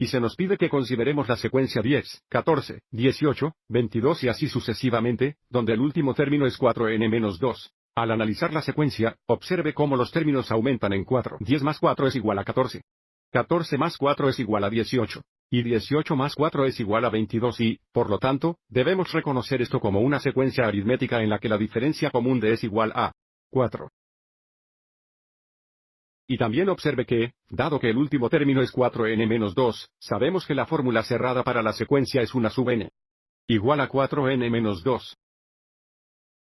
Y se nos pide que consideremos la secuencia 10, 14, 18, 22 y así sucesivamente, donde el último término es 4n-2. Al analizar la secuencia, observe cómo los términos aumentan en 4. 10 más 4 es igual a 14. 14 más 4 es igual a 18. Y 18 más 4 es igual a 22 y, por lo tanto, debemos reconocer esto como una secuencia aritmética en la que la diferencia común de es igual a 4. Y también observe que, dado que el último término es 4n-2, sabemos que la fórmula cerrada para la secuencia es una sub n igual a 4n-2.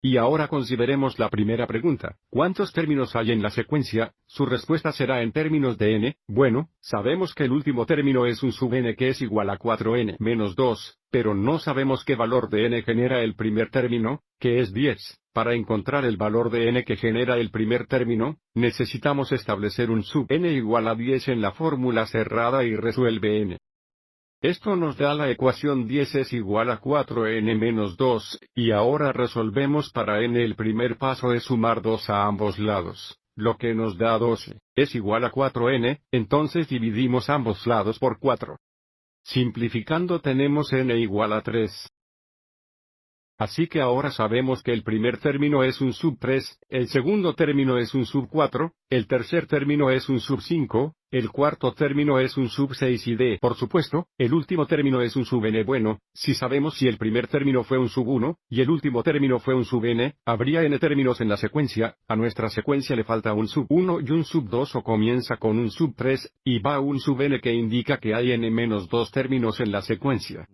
Y ahora consideremos la primera pregunta. ¿Cuántos términos hay en la secuencia? Su respuesta será en términos de n. Bueno, sabemos que el último término es un sub n que es igual a 4n-2, pero no sabemos qué valor de n genera el primer término, que es 10. Para encontrar el valor de n que genera el primer término, necesitamos establecer un sub n igual a 10 en la fórmula cerrada y resuelve n. Esto nos da la ecuación 10 es igual a 4n-2, y ahora resolvemos para n. El primer paso es sumar 2 a ambos lados, lo que nos da 12, es igual a 4n, entonces dividimos ambos lados por 4. Simplificando tenemos n igual a 3. Así que ahora sabemos que el primer término es un sub 3, el segundo término es un sub 4, el tercer término es un sub 5, el cuarto término es un sub 6 y por supuesto, el último término es un sub n. Bueno, si sabemos si el primer término fue un sub 1, y el último término fue un sub n, habría n términos en la secuencia, a nuestra secuencia le falta un sub 1 y un sub 2 o comienza con un sub 3, y va un sub n que indica que hay n-2 términos en la secuencia.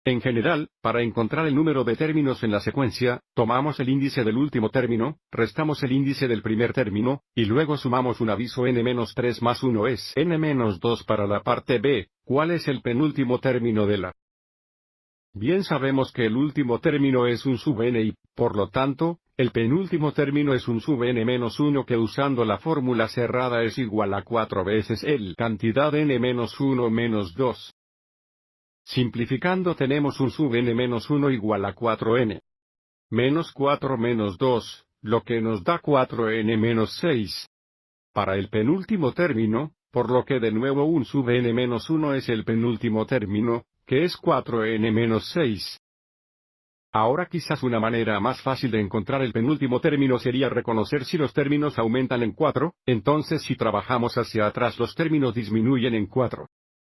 En general, para encontrar el número de términos en la secuencia, tomamos el índice del último término, restamos el índice del primer término, y luego sumamos un aviso n-3 más 1 es n-2 para la parte B. ¿Cuál es el penúltimo término de la? Bien sabemos que el último término es un sub n y, por lo tanto, el penúltimo término es un sub n-1 que usando la fórmula cerrada es igual a 4 veces el cantidad n-1 menos 2. Simplificando tenemos un sub n-1 igual a 4n. Menos 4 menos 2, lo que nos da 4n-6. Para el penúltimo término, por lo que de nuevo un sub n-1 es el penúltimo término, que es 4n-6. Ahora quizás una manera más fácil de encontrar el penúltimo término sería reconocer si los términos aumentan en 4, entonces si trabajamos hacia atrás los términos disminuyen en 4.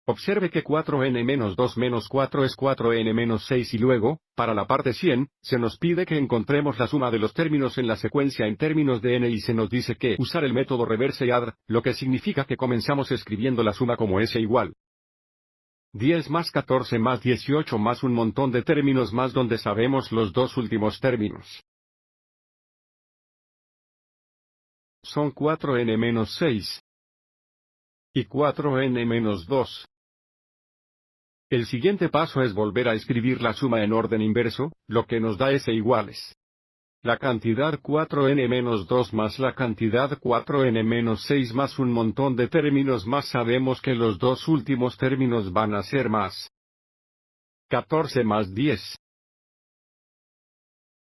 Observe que 4n-2 menos 4 es 4n-6 y luego, para la parte 100, se nos pide que encontremos la suma de los términos en la secuencia en términos de n y se nos dice que usar el método reverse y add, lo que significa que comenzamos escribiendo la suma como s igual 10 más 14 más 18 más un montón de términos más donde sabemos los dos últimos términos. Son 4n-6 y 4n-2. El siguiente paso es volver a escribir la suma en orden inverso, lo que nos da s iguales la cantidad 4n-2 más la cantidad 4n-6 más un montón de términos más. Sabemos que los dos últimos términos van a ser más 14 más 10.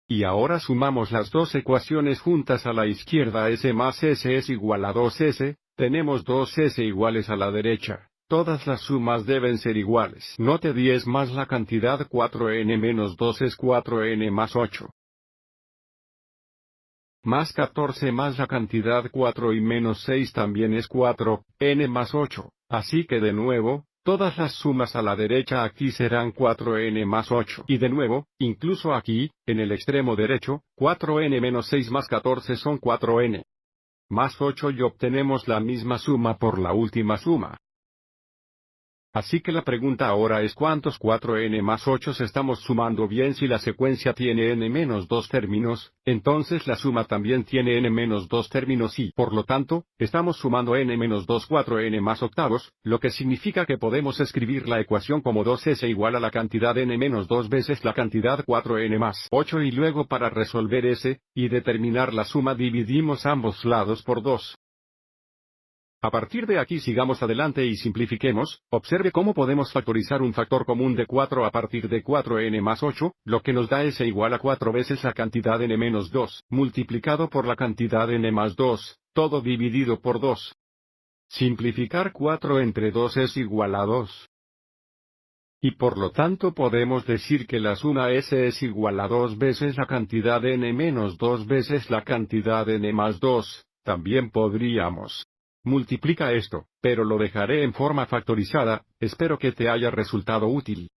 Y ahora sumamos las dos ecuaciones juntas a la izquierda. S más s es igual a 2s, tenemos 2s iguales a la derecha. Todas las sumas deben ser iguales. Note 10 más la cantidad 4n-2 es 4n más 8. Más 14 más la cantidad 4 y menos 6 también es 4, n más 8. Así que de nuevo, todas las sumas a la derecha aquí serán 4n más 8. Y de nuevo, incluso aquí, en el extremo derecho, 4n menos 6 más 14 son 4n más 8 y obtenemos la misma suma por la última suma. Así que la pregunta ahora es ¿cuántos 4n más 8 estamos sumando? Bien, si la secuencia tiene n-2 términos, entonces la suma también tiene n-2 términos y, por lo tanto, estamos sumando n-2 4n más octavos, lo que significa que podemos escribir la ecuación como 2s igual a la cantidad n-2 veces la cantidad 4n más 8 y luego para resolver s, y determinar la suma dividimos ambos lados por 2. A partir de aquí sigamos adelante y simplifiquemos. Observe cómo podemos factorizar un factor común de 4 a partir de 4n más 8, lo que nos da s igual a 4 veces la cantidad n menos 2, multiplicado por la cantidad n más 2, todo dividido por 2. Simplificar 4 entre 2 es igual a 2. Y por lo tanto podemos decir que la suma s es igual a 2 veces la cantidad n menos 2 veces la cantidad n más 2, también podríamos. Multiplica esto, pero lo dejaré en forma factorizada. Espero que te haya resultado útil.